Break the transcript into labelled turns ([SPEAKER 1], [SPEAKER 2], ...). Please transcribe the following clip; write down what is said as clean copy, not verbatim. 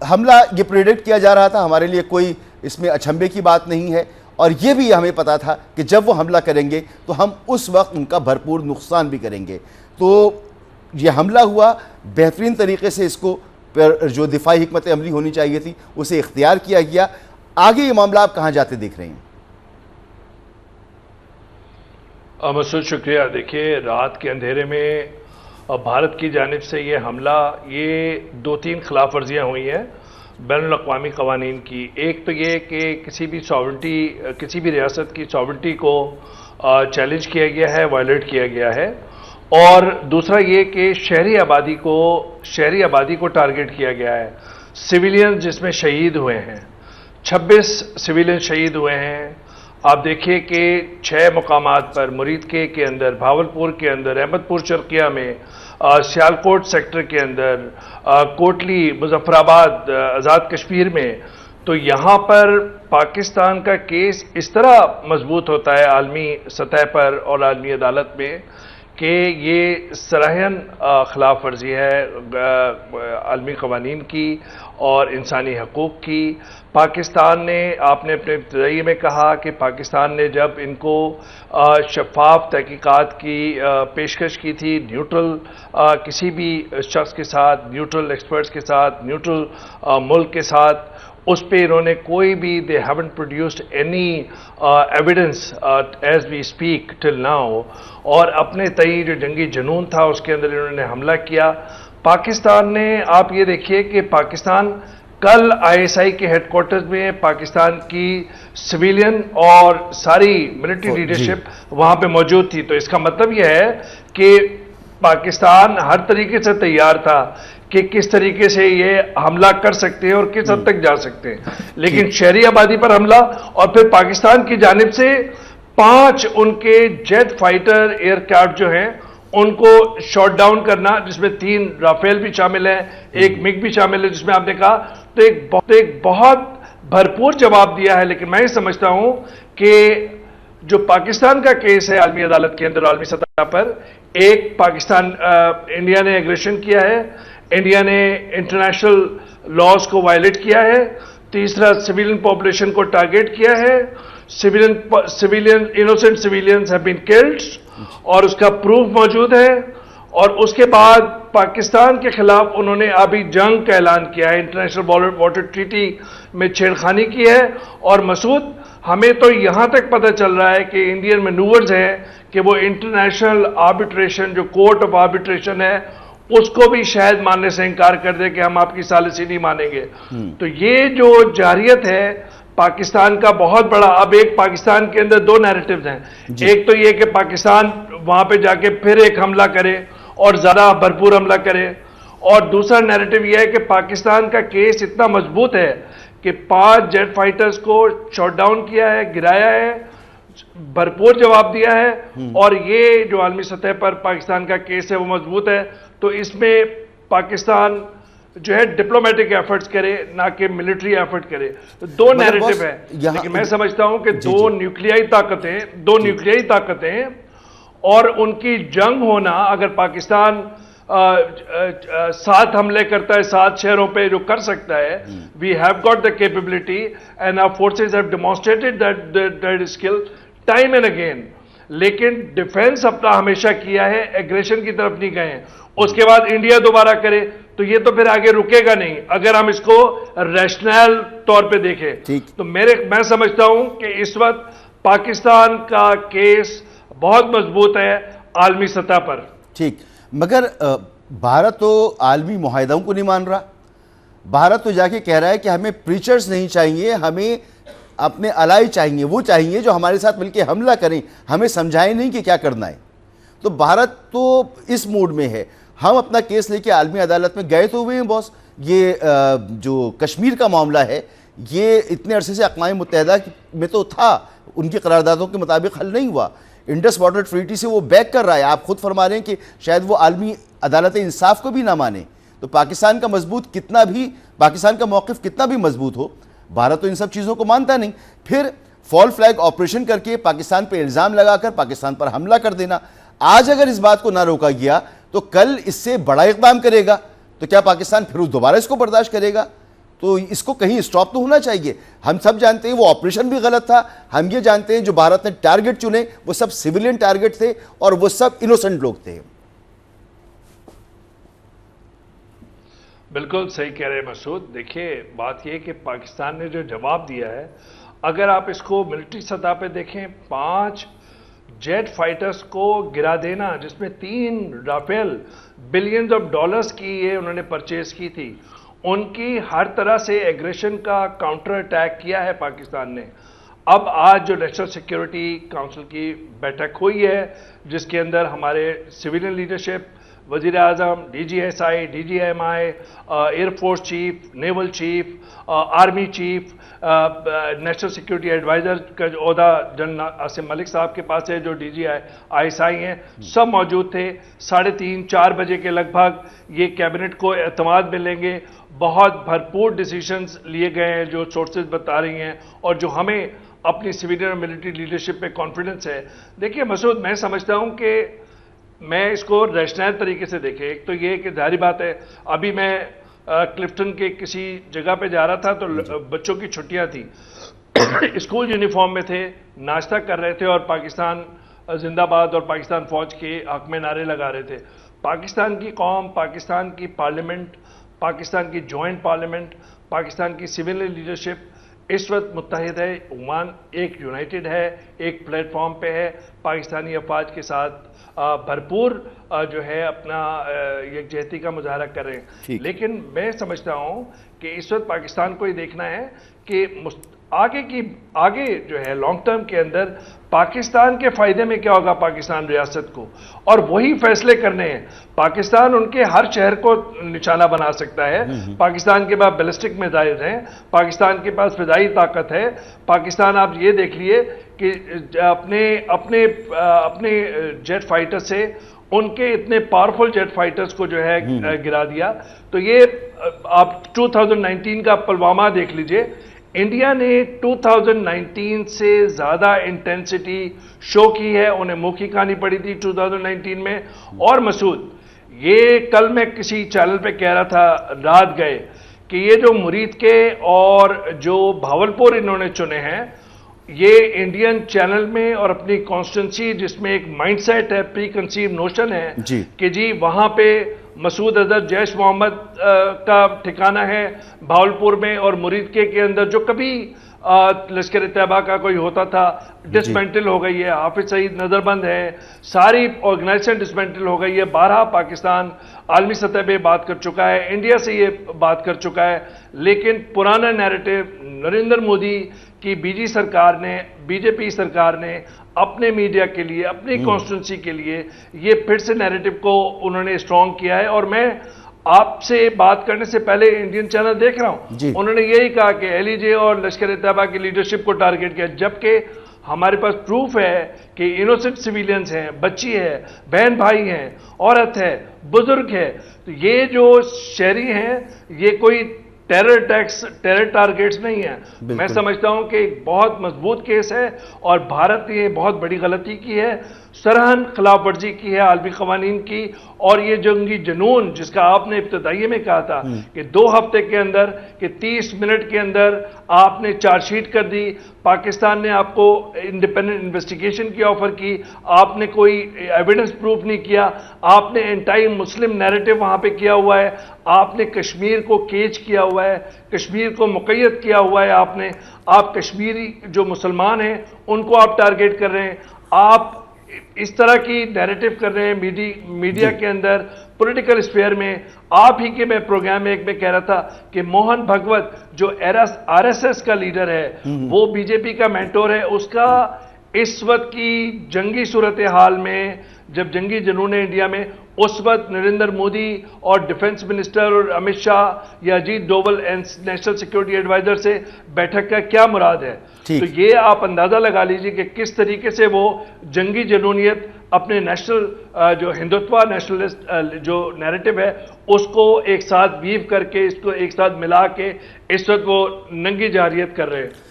[SPEAKER 1] हमला ये प्रेडिक्ट किया जा रहा था, हमारे लिए कोई इसमें अचंभे की बात नहीं है, और ये भी हमें पता था कि जब वो हमला करेंगे तो हम उस वक्त उनका भरपूर नुकसान भी करेंगे। तो ये हमला हुआ, बेहतरीन तरीके से इसको पर जो दिफाई हिकमत अमली होनी चाहिए थी उसे इख्तियार किया गया। आगे ये मामला आप कहाँ जाते देख रहे हैं?
[SPEAKER 2] मसूद शुक्रिया। देखिए, रात के अंधेरे में भारत की जानिब से ये हमला, ये 2-3 खिलाफ वर्जियाँ हुई हैं बैनुल-अक़वामी क़वानीन की। एक तो ये कि किसी भी सॉवरेंटी, किसी भी रियासत की सॉवरेंटी को चैलेंज किया गया है, वायलेट किया गया है, और दूसरा ये कि शहरी आबादी को टारगेट किया गया है। सिविलियन जिसमें शहीद हुए हैं, 26 सिविलियन शहीद हुए हैं। आप देखिए कि 6 मकामात पर, मुरीद के अंदर, भावलपुर के अंदर, अहमदपुर चरकिया में, सियालकोट सेक्टर के अंदर, कोटली, मुजफ्फराबाद, आज़ाद कश्मीर में। तो यहाँ पर पाकिस्तान का केस इस तरह मजबूत होता है आलमी सतह पर और आलमी अदालत में कि ये सराहन खिलाफ वर्जी है आलमी क़वानीन की और इंसानी हकूक़ की। पाकिस्तान ने, आपने अपने इब्तिदाई में कहा कि पाकिस्तान ने जब इनको शफाफ तहकीकात की पेशकश की थी, न्यूट्रल किसी भी शख्स के साथ, न्यूट्रल एक्सपर्ट्स के साथ, न्यूट्रल मुल्क के साथ, उस पे इन्होंने कोई भी, they haven't produced any evidence as we speak till now, और अपने तई जो जंगी जुनून था उसके अंदर इन्होंने हमला किया। पाकिस्तान ने, आप ये देखिए कि पाकिस्तान कल आईएसआई के हेडक्वार्टर्स में पाकिस्तान की सिविलियन और सारी मिलिट्री लीडरशिप वहां पे मौजूद थी। तो इसका मतलब यह है कि पाकिस्तान हर तरीके से तैयार था कि किस तरीके से ये हमला कर सकते हैं और किस हद तक जा सकते हैं। लेकिन शहरी आबादी पर हमला, और फिर पाकिस्तान की जानिब से 5 उनके जेट फाइटर एयरक्राफ्ट जो हैं उनको शॉट डाउन करना, जिसमें 3 राफेल भी शामिल है, 1 मिग भी शामिल है, जिसमें आपने कहा, तो एक बहुत भरपूर जवाब दिया है। लेकिन मैं ये समझता हूं कि जो पाकिस्तान का केस है आलमी अदालत के अंदर, आलमी सतह पर, एक पाकिस्तान, इंडिया ने एग्रेशन किया है, इंडिया ने इंटरनेशनल लॉज को वायलेट किया है, तीसरा सिविलियन पॉपुलेशन को टारगेट किया है, civilian innocent civilians have been killed, और उसका प्रूफ मौजूद है। और उसके बाद पाकिस्तान के खिलाफ उन्होंने अभी जंग का ऐलान किया है, इंटरनेशनल वाटर ट्रीटी में छेड़खानी की है। और मसूद, हमें तो यहां तक पता चल रहा है कि इंडियन मैनूवर्स हैं कि वो इंटरनेशनल आर्बिट्रेशन, जो कोर्ट ऑफ आर्बिट्रेशन है, उसको भी शायद मानने से इनकार कर दे कि हम आपकी सालिसी नहीं मानेंगे। तो ये जो जारियत है पाकिस्तान का बहुत बड़ा, अब एक पाकिस्तान के अंदर 2 नैरेटिव्स हैं। एक तो ये कि पाकिस्तान वहां पे जाके फिर एक हमला करे और ज्यादा भरपूर हमला करे, और दूसरा नैरेटिव यह है कि पाकिस्तान का केस इतना मजबूत है कि 5 जेट फाइटर्स को शॉट डाउन किया है, गिराया है, भरपूर जवाब दिया है, और ये जो आलमी सतह पर पाकिस्तान का केस है वो मजबूत है। तो इसमें पाकिस्तान जो है डिप्लोमेटिक एफर्ट्स करे, ना कि मिलिट्री एफर्ट करे। तो 2 नैरेटिव है, लेकिन मैं समझता हूं कि 2 न्यूक्लियाई ताकतें और उनकी जंग होना, अगर पाकिस्तान 7 हमले करता है 7 शहरों पे, जो कर सकता है, we have got the capability and our forces have demonstrated that skill time and again. लेकिन डिफेंस अपना हमेशा किया है, एग्रेशन की तरफ नहीं गए हैं। उसके बाद इंडिया दोबारा करे तो ये तो फिर आगे रुकेगा नहीं, अगर हम इसको रैशनल तौर पे देखें। तो मैं समझता हूं कि इस वक्त पाकिस्तान का केस बहुत मजबूत है आलमी सतह पर।
[SPEAKER 1] ठीक, मगर भारत तो आलमी मुआहदों को नहीं मान रहा। भारत तो जाके कह रहा है कि हमें प्रीचर्स नहीं चाहिए, हमें अपने अलाई चाहिए, वो चाहिए जो हमारे साथ मिलकर हमला करें, हमें समझाएं नहीं कि क्या करना है। तो भारत तो इस मूड में है। हम अपना केस लेके आलमी अदालत में गए तो हुए हैं बॉस। ये जो कश्मीर का मामला है, ये इतने अरसे से अक़वाम मुत्तहिदा में तो था, उनकी करारदादों के मुताबिक हल नहीं हुआ। इंडस वाटर ट्रीटी से वो बैक कर रहा है। आप खुद फरमा रहे हैं कि शायद वो आलमी अदालत इंसाफ को भी ना माने। तो पाकिस्तान का मौक़िफ़ कितना भी मजबूत हो, भारत तो इन सब चीज़ों को मानता नहीं। फिर फॉल फ्लैग ऑपरेशन करके पाकिस्तान पर इल्ज़ाम लगाकर पाकिस्तान पर हमला कर देना। आज अगर इस बात को ना रोका गया तो कल इससे बड़ा इक़दाम करेगा, तो क्या पाकिस्तान फिर दोबारा इसको बर्दाश्त करेगा? तो इसको कहीं स्टॉप तो होना चाहिए। हम सब जानते हैं वो ऑपरेशन भी गलत था, हम ये जानते हैं जो भारत ने टारगेट चुने वो सब सिविलियन टारगेट थे और वो सब इनोसेंट लोग थे।
[SPEAKER 2] बिल्कुल सही कह रहे हैं मसूद। देखिए बात यह कि पाकिस्तान ने जो जवाब दिया है, अगर आप इसको मिलिट्री सतह पे देखें, 5 जेट फाइटर्स को गिरा देना, जिसमें 3 राफेल बिलियंस ऑफ डॉलर्स की ये उन्होंने परचेज की थी, उनकी हर तरह से एग्रेशन का काउंटर अटैक किया है पाकिस्तान ने। अब आज जो नेशनल सिक्योरिटी काउंसिल की बैठक हुई है, जिसके अंदर हमारे सिविलियन लीडरशिप, वजीर आजम, DGSI, DGMI, air force chief, naval chief, army chief, national security adviser का जो ओहदा जनरल आसिम मलिक साहब के पास है, जो DGISI हैं, सब मौजूद थे। 3:30-4 बजे के लगभग ये कैबिनेट को एतमाद मिलेंगे। बहुत भरपूर डिसीजंस लिए गए हैं जो सोर्सेज बता रही हैं, और जो हमें अपनी सिविलियन और मिलिट्री लीडरशिप पे कॉन्फिडेंस है। देखिए मसूद, मैं समझता हूं कि मैं इसको रैशनल तरीके से देखें। एक तो ये कि जाहिर बात है, अभी मैं क्लिफ्टन के किसी जगह पे जा रहा था तो बच्चों की छुट्टियां थी, स्कूल यूनिफॉर्म में थे, नाश्ता कर रहे थे और पाकिस्तान जिंदाबाद और पाकिस्तान फौज के हक में नारे लगा रहे थे। पाकिस्तान की कौम, पाकिस्तान की पार्लियामेंट, पाकिस्तान की जॉइंट पार्लियामेंट, पाकिस्तान की सिविल लीडरशिप इस वक्त मुत्तहिद है, ओमान एक यूनाइटेड है, एक प्लेटफॉर्म पे है, पाकिस्तानी अफवाज के साथ भरपूर जो है अपना यकजहती का मुजाहरा कर रहे हैं। लेकिन मैं समझता हूं कि इस वक्त पाकिस्तान को ये देखना है कि आगे जो है लॉन्ग टर्म के अंदर पाकिस्तान के फायदे में क्या होगा पाकिस्तान रियासत को, और वही फैसले करने हैं। पाकिस्तान उनके हर शहर को निशाना बना सकता है। पाकिस्तान के पास बैलिस्टिक मिसाइल हैं, पाकिस्तान के पास फिजाई ताकत है। पाकिस्तान आप ये देख लिए कि अपने जेट फाइटर से उनके इतने पावरफुल जेट फाइटर्स को जो है गिरा दिया। तो ये आप 2019 का पुलवामा देख लीजिए, इंडिया ने 2019 से ज्यादा इंटेंसिटी शो की है, उन्हें मुंह की कहानी पड़ी थी 2019 में। और मसूद, ये कल मैं किसी चैनल पे कह रहा था रात गए कि ये जो मुरीद के और जो भावलपुर इन्होंने चुने हैं, ये इंडियन चैनल में और अपनी कॉन्स्टिट्यूंसी जिसमें एक माइंडसेट है, प्री कंसीव नोशन है कि जी वहां पे मसूद अजहर, जैश मोहम्मद का ठिकाना है भावलपुर में, और मुरीदके के अंदर जो कभी लश्कर तैयबा का कोई होता था डिसमेंटल हो गई है। हाफिज सईद नजरबंद है, सारी ऑर्गेनाइजेशन डिसमेंटल हो गई है। 12 पाकिस्तान आलमी सतह पे बात कर चुका है, इंडिया से ये बात कर चुका है। लेकिन पुराना नैरेटिव नरेंद्र मोदी की बीजेपी सरकार ने अपने मीडिया के लिए, अपनी कॉन्स्टिट्यूंसी के लिए ये फिर से नैरेटिव को उन्होंने स्ट्रॉन्ग किया है। और मैं आपसे बात करने से पहले इंडियन चैनल देख रहा हूं, उन्होंने यही कहा कि LEJ और लश्कर तैयबा की लीडरशिप को टारगेट किया, जबकि हमारे पास प्रूफ है कि इनोसेंट सिविलियंस हैं, बच्ची है, बहन भाई हैं, औरत है, बुजुर्ग है। तो ये जो शहरी हैं ये कोई टेरर टारगेट्स नहीं है। मैं समझता हूं कि एक बहुत मजबूत केस है और भारत ने बहुत बड़ी गलती की है, सरहन खिलाफ वर्जी की है आलमी कवानीन की। और ये जंगी जुनून जिसका आपने इब्तदाई में कहा था कि 2 हफ्ते के अंदर, कि 30 मिनट के अंदर आपने चार्जशीट कर दी, पाकिस्तान ने आपको इंडिपेंडेंट इन्वेस्टिगेशन की ऑफर की, आपने कोई एविडेंस प्रूफ नहीं किया, आपने एंटाई मुस्लिम नैरेटिव वहां पे किया हुआ है, आपने कश्मीर को केज किया हुआ है, कश्मीर को मुक़य्यद किया हुआ है आपने। आप कश्मीरी जो मुसलमान हैं उनको आप टारगेट कर रहे हैं, आप इस तरह की नैरेटिव कर रहे हैं मीडिया के अंदर, पॉलिटिकल स्फीयर में। आप ही के मैं प्रोग्राम में एक में कह रहा था कि मोहन भगवत जो RSS का लीडर है, वो बीजेपी का मेंटोर है, उसका इस वक्त की जंगी सूरत हाल में, जब जंगी जुनून है इंडिया में, उस वक्त नरेंद्र मोदी और डिफेंस मिनिस्टर और अमित शाह या Ajit Doval national security adviser से बैठक का क्या मुराद है। तो ये आप अंदाजा लगा लीजिए कि किस तरीके से वो जंगी जुनूनियत अपने नेशनल जो हिंदुत्व नेशनलिस्ट जो नैरेटिव है उसको एक साथ वीव करके, इसको एक साथ मिला के इस वक्त वो नंगी जारियत कर रहे हैं।